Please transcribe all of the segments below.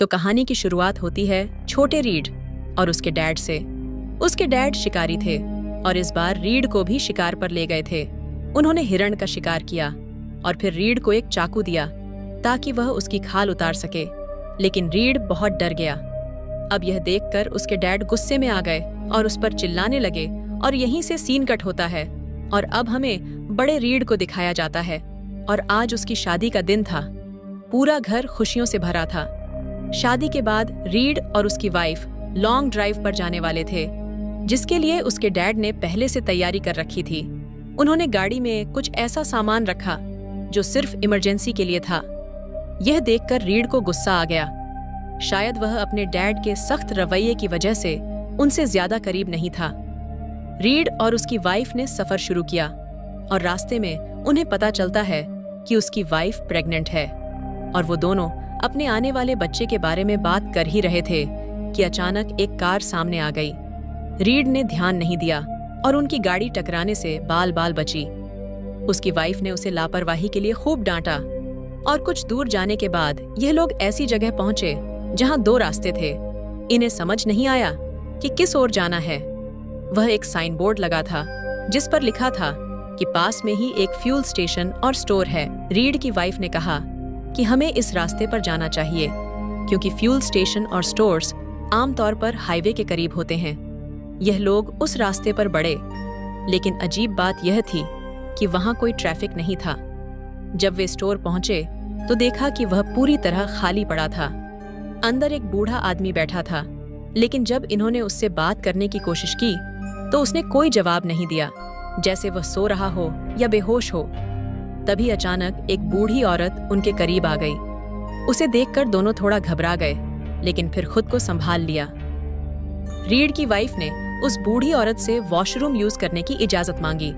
तो कहानी की शुरुआत होती है छोटे रीड और उसके डैड से। उसके डैड शिकारी थे और इस बार रीड को भी शिकार पर ले गए थे। उन्होंने हिरण का शिकार किया और फिर रीड को एक चाकू दिया ताकि वह उसकी खाल उतार सके, लेकिन रीड बहुत डर गया। अब यह देखकर उसके डैड गुस्से में आ गए और उस पर चिल्लाने लगे और यहीं से सीन कट होता है और अब हमें बड़े रीड को दिखाया जाता है और आज उसकी शादी का दिन था। पूरा घर खुशियों से भरा था। शादी के बाद रीड और उसकी वाइफ लॉन्ग ड्राइव पर जाने वाले थे, जिसके लिए उसके डैड ने पहले से तैयारी कर रखी थी। उन्होंने गाड़ी में कुछ ऐसा सामान रखा जो सिर्फ इमरजेंसी के लिए था। यह देखकर रीड को गुस्सा आ गया। शायद वह अपने डैड के सख्त रवैये की वजह से उनसे ज्यादा करीब नहीं था। रीड और उसकी वाइफ ने सफर शुरू किया और रास्ते में उन्हें पता चलता है कि उसकी वाइफ प्रेग्नेंट है और वो दोनों अपने आने वाले बच्चे के बारे में बात कर ही रहे थे कि अचानक एक कार सामने आ गई। रीड ने ध्यान नहीं दिया और उनकी गाड़ी टकराने से बाल बाल बची। उसकी वाइफ ने उसे लापरवाही के लिए खूब डांटा और कुछ दूर जाने के बाद यह लोग ऐसी जगह पहुंचे जहां दो रास्ते थे। इन्हें समझ नहीं आया कि किस ओर जाना है। वह एक साइन बोर्ड लगा था जिस पर लिखा था कि पास में ही एक फ्यूल स्टेशन और स्टोर है। रीड की वाइफ ने कहा कि हमें इस रास्ते पर जाना चाहिए क्योंकि फ्यूल स्टेशन और स्टोर्स आमतौर पर हाईवे के करीब होते हैं। यह लोग उस रास्ते पर बढ़े, लेकिन अजीब बात यह थी कि वहां कोई ट्रैफिक नहीं था। जब वे स्टोर पहुंचे तो देखा कि वह पूरी तरह खाली पड़ा था। अंदर एक बूढ़ा आदमी बैठा था, लेकिन जब इन्होंने उससे बात करने की कोशिश की तो उसने कोई जवाब नहीं दिया, जैसे वह सो रहा हो या बेहोश हो। तभी अचानक एक बूढ़ी औरत उनके करीब आ गई। उसे देखकर दोनों थोड़ा घबरा गए, लेकिन फिर खुद को संभाल लिया। रीड की वाइफ ने उस बूढ़ी औरत से वॉशरूम यूज करने की इजाजत मांगी।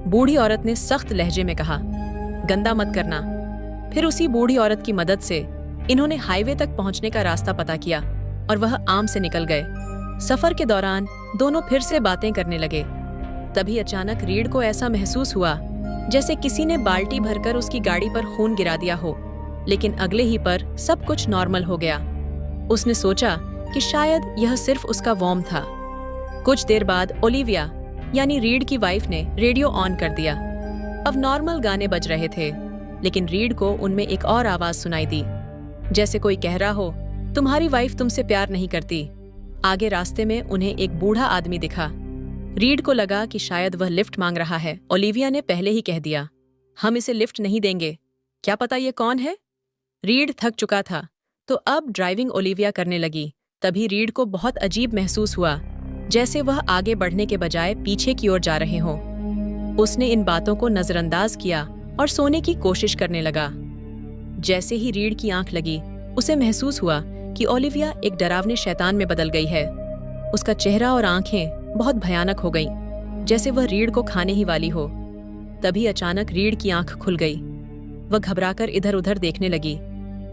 बूढ़ी औरत ने सख्त लहजे में कहा, गंदा मत करना। फिर उसी बूढ़ी औरत की मदद से इन्होंने हाईवे तक पहुंचने का रास्ता पता किया और वह आम से निकल गए। सफर के दौरान दोनों फिर से बातें करने लगे। तभी अचानक रीड को ऐसा महसूस हुआ जैसे किसी ने बाल्टी भरकर उसकी गाड़ी पर खून गिरा दिया हो, लेकिन अगले ही पर सब कुछ नॉर्मल हो गया। उसने सोचा कि शायद यह सिर्फ उसका वॉर्म था। कुछ देर बाद ओलिविया यानी रीड की वाइफ ने रेडियो ऑन कर दिया। अब नॉर्मल गाने बज रहे थे, लेकिन रीड को उनमें एक और आवाज सुनाई दी, जैसे कोई कह रहा हो, तुम्हारी वाइफ तुमसे प्यार नहीं करती। आगे रास्ते में उन्हें एक बूढ़ा आदमी दिखा। रीड को लगा कि शायद वह लिफ्ट मांग रहा है। ओलिविया ने पहले ही कह दिया, हम इसे लिफ्ट नहीं देंगे। क्या पता ये कौन है? रीड थक चुका था तो अब ड्राइविंग ओलिविया करने लगी। तभी रीड को बहुत अजीब महसूस हुआ, जैसे वह आगे बढ़ने के बजाय पीछे की ओर जा रहे हों। उसने इन बातों को नजरअंदाज किया और सोने की कोशिश करने लगा। जैसे ही रीड की आंख लगी, उसे महसूस हुआ कि ओलिविया एक डरावने शैतान में बदल गई है। उसका चेहरा और आंखें बहुत भयानक हो गईं, जैसे वह रीड को खाने ही वाली हो। तभी अचानक रीड की आंख खुल गई। वह घबराकर इधर उधर देखने लगी।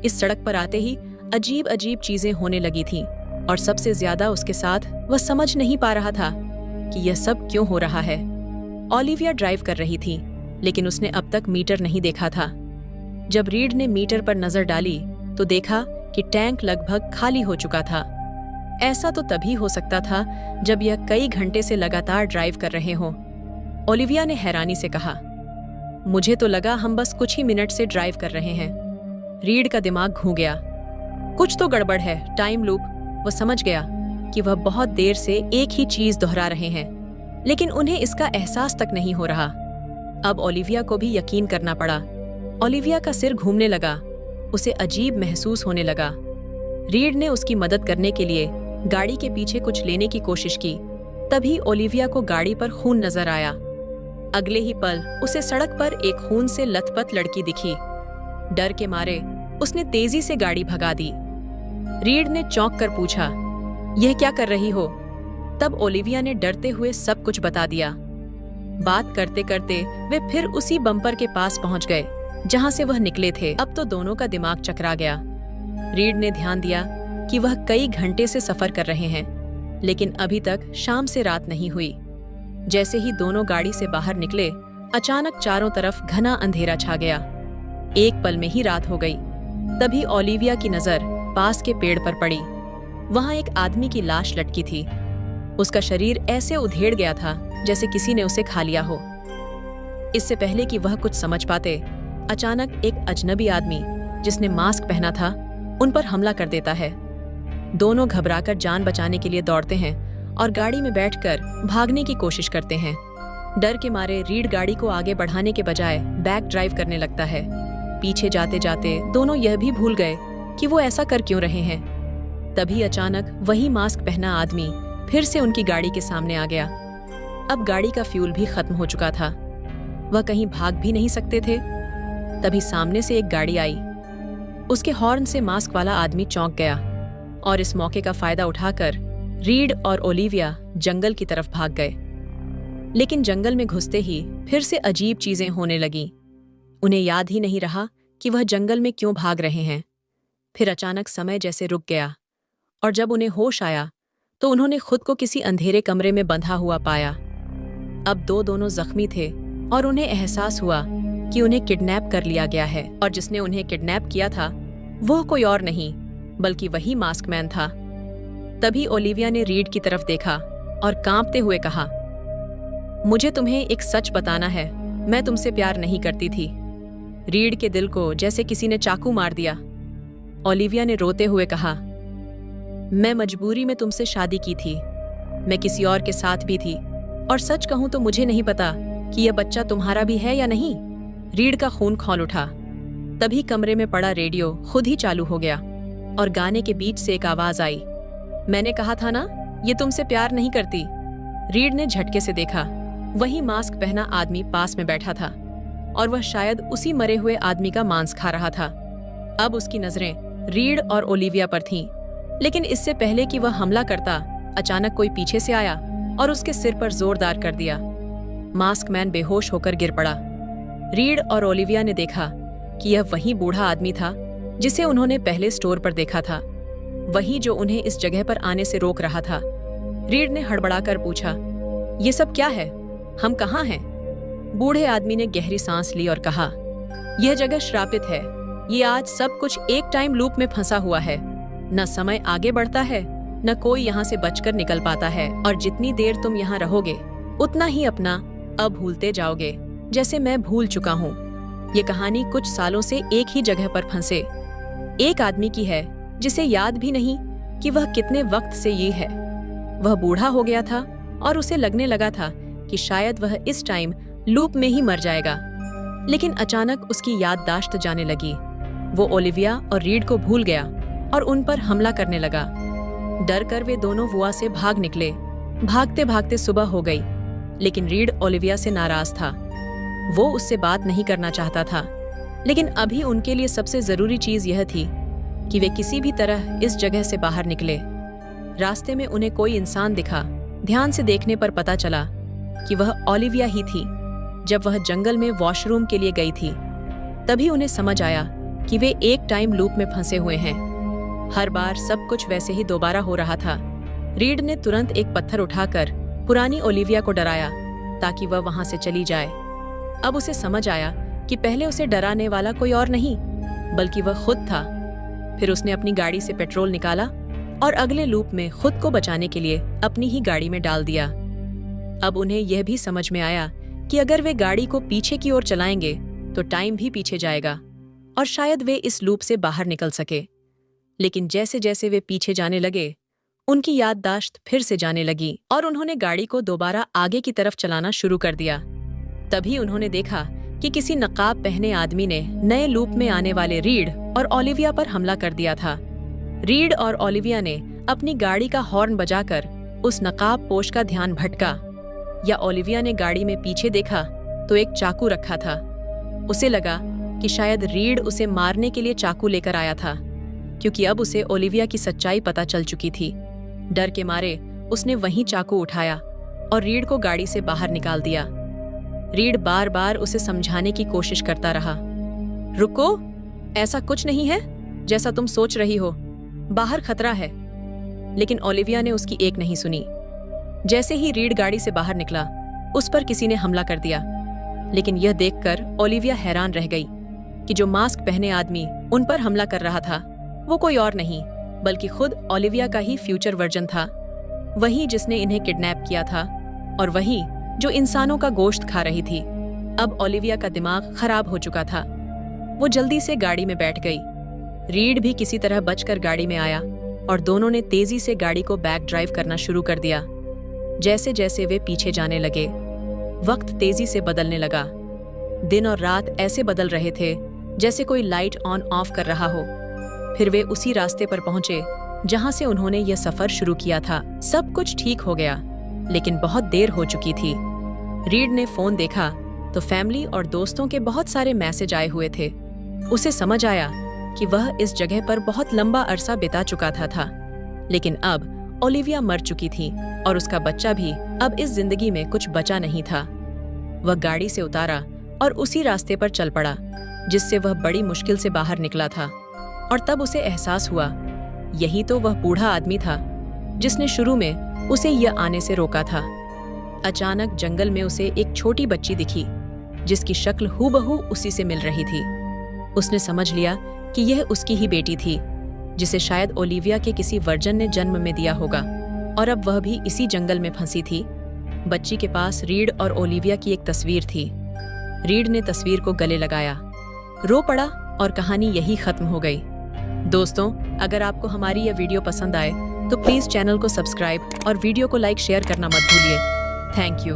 इस सड़क पर आते ही अजीब अजीब चीजें होने लगी थीं और सबसे ज्यादा उसके साथ वह समझ नहीं पा रहा था कि यह सब क्यों हो रहा है। ओलिविया ड्राइव कर रही थी, लेकिन उसने अब तक मीटर नहीं देखा था। जब रीड ने मीटर पर नजर डाली तो देखा कि टैंक लगभग खाली हो चुका था। ऐसा तो तभी हो सकता था जब यह कई घंटे से लगातार ड्राइव कर रहे हों। ओलिविया ने हैरानी से कहा, मुझे तो लगा हम बस कुछ ही मिनट से ड्राइव कर रहे हैं। रीड का दिमाग घूम गया। कुछ तो गड़बड़ है, टाइम लूप। वह समझ गया कि वह बहुत देर से एक ही चीज दोहरा रहे हैं, लेकिन उन्हें इसका एहसास तक नहीं हो रहा। अब ओलिविया को भी यकीन करना पड़ा। ओलिविया का सिर घूमने लगा। उसे अजीब महसूस होने लगा। रीड ने उसकी मदद करने के लिए गाड़ी के पीछे कुछ लेने की कोशिश की। तभी ओलिविया को गाड़ी पर खून नजर आया। अगले ही पल उसे सड़क पर एक खून से लथपथ लड़की दिखी। डर के मारे उसने तेजी से गाड़ी भगा दी। रीड ने चौंक कर पूछा, यह क्या कर रही हो? तब ओलिविया ने डरते हुए सब कुछ बता दिया। बात करते करते वे फिर उसी बम्पर के पास पहुंच गए जहां से वह निकले थे। अब तो दोनों का दिमाग चकरा गया। रीड ने ध्यान दिया कि वह कई घंटे से सफर कर रहे हैं, लेकिन अभी तक शाम से रात नहीं हुई। जैसे ही दोनों गाड़ी से बाहर निकले, अचानक चारों तरफ घना अंधेरा छा गया। एक पल में ही रात हो गई। तभी ओलिविया की नजर पास के पेड़ पर पड़ी। वहां एक आदमी की लाश लटकी थी। उसका शरीर ऐसे उधेड़ गया था जैसे किसी ने उसे खा लिया हो। इससे पहले कि वह कुछ समझ पाते, अचानक एक अजनबी आदमी जिसने मास्क पहना था उन पर हमला कर देता है। दोनों घबराकर जान बचाने के लिए दौड़ते हैं और गाड़ी में बैठकर भागने की कोशिश करते हैं। डर के मारे रीड गाड़ी को आगे बढ़ाने के बजाय बैक ड्राइव करने लगता है। पीछे जाते जाते दोनों यह भी भूल गए कि वो ऐसा कर क्यों रहे हैं। तभी अचानक वही मास्क पहना आदमी फिर से उनकी गाड़ी के सामने आ गया। अब गाड़ी का फ्यूल भी खत्म हो चुका था। वह कहीं भाग भी नहीं सकते थे। तभी सामने से एक गाड़ी आई। उसके हॉर्न से मास्क वाला आदमी चौंक गया और इस मौके का फायदा उठाकर रीड और ओलिविया जंगल की तरफ भाग गए। लेकिन जंगल में घुसते ही फिर से अजीब चीजें होने लगीं। उन्हें याद ही नहीं रहा कि वह जंगल में क्यों भाग रहे हैं। फिर अचानक समय जैसे रुक गया और जब उन्हें होश आया तो उन्होंने खुद को किसी अंधेरे कमरे में बंधा हुआ पाया। अब दोनों जख्मी थे और उन्हें एहसास हुआ कि उन्हें किडनैप कर लिया गया है और जिसने उन्हें किडनैप किया था वो कोई और नहीं बल्कि वही मास्कमैन था। तभी ओलिविया ने रीड की तरफ देखा और कांपते हुए कहा, मुझे तुम्हें एक सच बताना है, मैं तुमसे प्यार नहीं करती थी। रीड के दिल को जैसे किसी ने चाकू मार दिया। ओलिविया ने रोते हुए कहा, मैं मजबूरी में तुमसे शादी की थी। मैं किसी और के साथ भी थी और सच कहूं तो मुझे नहीं पता कि यह बच्चा तुम्हारा भी है या नहीं। रीड का खून खौल उठा। तभी कमरे में पड़ा रेडियो खुद ही चालू हो गया और गाने के बीच से एक आवाज आई, मैंने कहा था ना, ये तुमसे प्यार नहीं करती। रीड ने झटके से देखा। वही मास्क पहना आदमी पास में बैठा था और वह शायद उसी मरे हुए आदमी का मांस खा रहा था। अब उसकी नजरें रीड और ओलिविया पर थीं, लेकिन इससे पहले कि वह हमला करता, अचानक कोई पीछे से आया और उसके सिर पर जोरदार कर दिया। मास्कमैन बेहोश होकर गिर पड़ा। रीड और ओलिविया ने देखा कि यह वही बूढ़ा आदमी था जिसे उन्होंने पहले स्टोर पर देखा था, वही जो उन्हें इस जगह पर आने से रोक रहा था। रीड ने हड़बड़ाकर पूछा, ये सब क्या है? हम कहाँ हैं? बूढ़े आदमी ने गहरी सांस ली और कहा, यह जगह श्रापित है। ये आज सब कुछ एक टाइम लूप में फंसा हुआ है। न समय आगे बढ़ता है, न कोई यहाँ से बचकर निकल पाता है, और जितनी देर तुम यहाँ रहोगे उतना ही अपना अब भूलते जाओगे, जैसे मैं भूल चुका हूँ। ये कहानी कुछ सालों से एक ही जगह पर फंसे एक आदमी की है जिसे याद भी नहीं कि वह कितने वक्त से ये है। वह बूढ़ा हो गया था और उसे लगने लगा था कि शायद वह इस टाइम लूप में ही मर जाएगा। लेकिन अचानक उसकी याददाश्त जाने लगी। वो ओलिविया और रीड को भूल गया और उन पर हमला करने लगा। डर कर वे दोनों वुआ से भाग निकले। भागते भागते सुबह हो गई, लेकिन रीड ओलिविया से नाराज था। वो उससे बात नहीं करना चाहता था, लेकिन अभी उनके लिए सबसे जरूरी चीज यह थी कि वे किसी भी तरह इस जगह से बाहर निकले। रास्ते में उन्हें कोई इंसान दिखा। ध्यान से देखने पर पता चला कि वह ओलिविया ही थी जब वह जंगल में वॉशरूम के लिए गई थी। तभी उन्हें समझ आया कि वे एक टाइम लूप में फंसे हुए हैं। हर बार सब कुछ वैसे ही दोबारा हो रहा था। रीड ने तुरंत एक पत्थर उठाकर पुरानी ओलिविया को डराया ताकि वह वहां से चली जाए। अब उसे समझ आया कि पहले उसे डराने वाला कोई और नहीं बल्कि वह खुद था। फिर उसने अपनी गाड़ी से पेट्रोल निकाला और अगले लूप में खुद को बचाने के लिए अपनी ही गाड़ी में डाल दिया। अब उन्हें यह भी समझ में आया कि अगर वे गाड़ी को पीछे की ओर चलाएंगे तो टाइम भी पीछे जाएगा और शायद वे इस लूप से बाहर निकल सके। लेकिन जैसे जैसे वे पीछे जाने लगे, उनकी याददाश्त फिर से जाने लगी और उन्होंने गाड़ी को दोबारा आगे की तरफ चलाना शुरू कर दिया। तभी उन्होंने देखा कि किसी नकाब पहने आदमी ने नए लूप में आने वाले रीड और ओलिविया पर हमला कर दिया था। रीड और ओलिविया ने अपनी गाड़ी का हॉर्न बजाकर उस नकाब पोश का ध्यान भटका, या ओलिविया ने गाड़ी में पीछे देखा तो एक चाकू रखा था। उसे लगा कि शायद रीड उसे मारने के लिए चाकू लेकर आया था, क्योंकि अब उसे ओलिविया की सच्चाई पता चल चुकी थी। डर के मारे उसने वहीं चाकू उठाया और रीड को गाड़ी से बाहर निकाल दिया। रीड बार बार उसे समझाने की कोशिश करता रहा, रुको, ऐसा कुछ नहीं है जैसा तुम सोच रही हो, बाहर खतरा है। लेकिन ओलिविया ने उसकी एक नहीं सुनी। जैसे ही रीड गाड़ी से बाहर निकला, उस पर किसी ने हमला कर दिया। लेकिन यह देखकर ओलिविया हैरान रह गई कि जो मास्क पहने आदमी उन पर हमला कर रहा था वो कोई और नहीं बल्कि खुद ओलिविया का ही फ्यूचर वर्जन था, वही जिसने इन्हें किडनैप किया था और वही जो इंसानों का गोश्त खा रही थी। अब ओलिविया का दिमाग खराब हो चुका था। वो जल्दी से गाड़ी में बैठ गई। रीड भी किसी तरह बचकर गाड़ी में आया और दोनों ने तेजी से गाड़ी को बैक ड्राइव करना शुरू कर दिया। जैसे जैसे वे पीछे जाने लगे, वक्त तेजी से बदलने लगा। दिन और रात ऐसे बदल रहे थे जैसे कोई लाइट ऑन ऑफ कर रहा हो। फिर वे उसी रास्ते पर पहुंचे जहां से उन्होंने यह सफर शुरू किया था। सब कुछ ठीक हो गया, लेकिन बहुत देर हो चुकी थी। रीड ने फोन देखा तो फैमिली और दोस्तों के बहुत सारे मैसेज आए हुए थे। उसे समझ आया कि वह इस जगह पर बहुत लंबा अरसा बिता चुका था। लेकिन अब ओलिविया मर चुकी थी और उसका बच्चा भी अब इस जिंदगी में कुछ बचा नहीं था। वह गाड़ी से उतारा और उसी रास्ते पर चल पड़ा जिससे वह बड़ी मुश्किल से बाहर निकला था। और तब उसे एहसास हुआ, यही तो वह बूढ़ा आदमी था जिसने शुरू में उसे यह आने से रोका था। अचानक जंगल में उसे एक छोटी बच्ची दिखी जिसकी शक्ल हूबहू उसी से मिल रही थी। उसने समझ लिया कि यह उसकी ही बेटी थी जिसे शायद ओलिविया के किसी वर्जन ने जन्म में दिया होगा और अब वह भी इसी जंगल में फंसी थी। बच्ची के पास रीड और ओलिविया की एक तस्वीर थी। रीड ने तस्वीर को गले लगाया, रो पड़ा और कहानी यही खत्म हो गई। दोस्तों, अगर आपको हमारी यह वीडियो पसंद आए तो प्लीज चैनल को सब्सक्राइब और वीडियो को लाइक शेयर करना मत भूलिए। Thank you.